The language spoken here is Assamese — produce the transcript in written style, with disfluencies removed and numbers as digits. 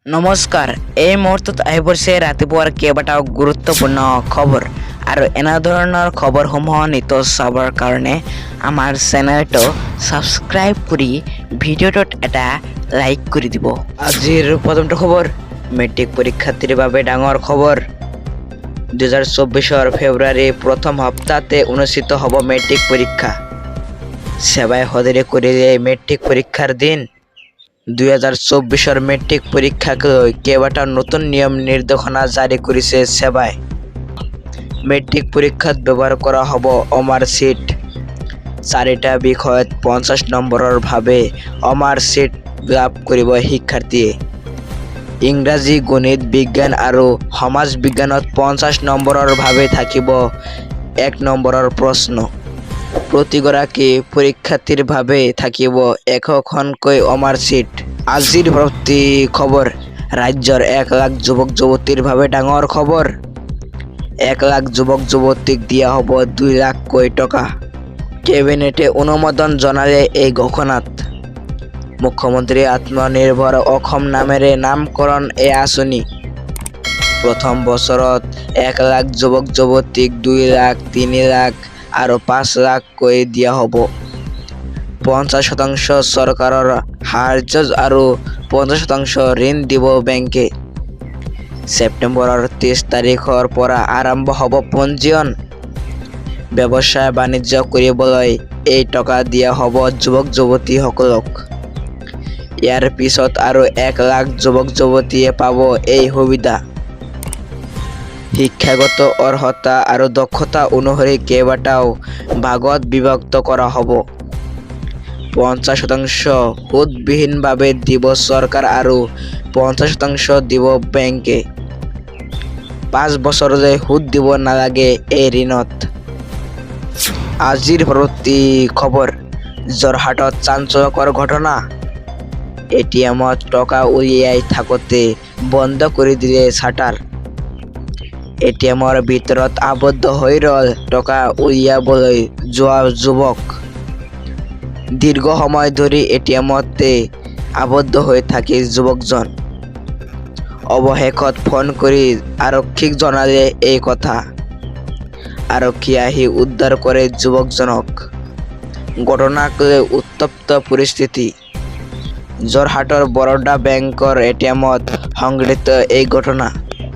নমস্কাৰ। এই মুহূৰ্তত আহি পৰিছে ৰাতিপুৱাৰ কেইবাটাও গুৰুত্বপূৰ্ণ খবৰ আৰু এনে ধৰণৰ খবৰসমূহ নিতৌ চাবৰ কাৰণে আমাৰ চেনেলটো ছাবস্ক্ৰাইব কৰি ভিডিঅ'টোত এটা লাইক কৰি দিব। আজিৰ প্ৰথমটো খবৰ, মেট্ৰিক পৰীক্ষাৰ্থীৰ বাবে ডাঙৰ খবৰ। 2024 ফেব্ৰুৱাৰী প্ৰথম সপ্তাহতে অনুষ্ঠিত হ'ব মেট্ৰিক পৰীক্ষা। সেৱাই সদৰি কৰিলে মেট্ৰিক পৰীক্ষাৰ দিন। 2024 মেট্ৰিক পৰীক্ষাক লৈ কেইবাটাও নতুন নিয়ম নিৰ্দেশনা জাৰি কৰিছে সেৱাই। মেট্ৰিক পৰীক্ষাত ব্যৱহাৰ কৰা হ'ব অমাৰ চিট। 4টা বিষয়ত 50 নম্বৰৰ ভাৱে অমাৰ চিট লাভ কৰিব শিক্ষাৰ্থীয়ে। ইংৰাজী, গণিত, বিজ্ঞান আৰু সমাজ বিজ্ঞানত 50 নম্বৰৰ ভাৱে থাকিব 1 নম্বৰৰ প্ৰশ্ন। প্ৰতিগৰাকী পৰীক্ষাৰ্থীৰ বাবে থাকিব 100খনকৈ অমাৰ চিট। আজিৰ পৰৱৰ্তী খবৰ, ৰাজ্যৰ 1 লাখ যুৱক যুৱতীৰ বাবে ডাঙৰ খবৰ। 1 লাখ যুৱক যুৱতীক দিয়া হ'ব 2 লাখকৈ টকা। কেবিনেটে অনুমোদন জনালে এই ঘোষণাত। মুখ্যমন্ত্ৰী আত্মনিৰ্ভৰ অসম নামেৰে নামকৰণ এই আঁচনি। প্ৰথম বছৰত 1 লাখ যুৱক যুৱতীক 2 লাখ, 3 লাখ আৰু 5 লাখকৈ দিয়া হ'ব। 50% চৰকাৰৰ সাহায্য আৰু 50% ঋণ দিব বেংকে। ছেপ্টেম্বৰৰ 30 তাৰিখৰ পৰা আৰম্ভ হ'ব পঞ্জীয়ন। ব্যৱসায় বাণিজ্য কৰিবলৈ এই টকা দিয়া হ'ব যুৱক যুৱতীসকলক। ইয়াৰ পিছত আৰু 1 লাখ যুৱক যুৱতীয়ে পাব এই সুবিধা। শিক্ষাগত অৰ্হতা আৰু দক্ষতা অনুসৰি কেইবাটাও ভাগত বিভক্ত কৰা হ'ব। 50% সুদবিহীনভাৱে দিব চৰকাৰ আৰু 50% দিব বেংকে। 5 বছৰলৈ সুদ দিব নালাগে এই ঋণত। আজিৰ পৰৱৰ্তী খবৰ, যোৰহাটত চাঞ্চল্যকৰ ঘটনা। এটিএমত টকা উলিয়াই থাকোঁতে বন্ধ কৰি দিলে শ্বাটাৰ। এটিএমৰ ভিতৰত আবদ্ধ হৈ ৰ'ল টকা উলিয়াবলৈ যোৱা যুৱক। দীৰ্ঘ সময় ধৰি এটিএমতে আবদ্ধ হৈ থাকে যুৱকজন। অৱশেষত ফোন কৰি আৰক্ষীক জনালে এই কথা। আৰক্ষী আহি উদ্ধাৰ কৰে যুৱকজনক। ঘটনাক লৈ উত্তপ্ত পৰিস্থিতি। যোৰহাটৰ বৰোদা বেংকৰ এটিএমত সংঘটিত এই ঘটনা।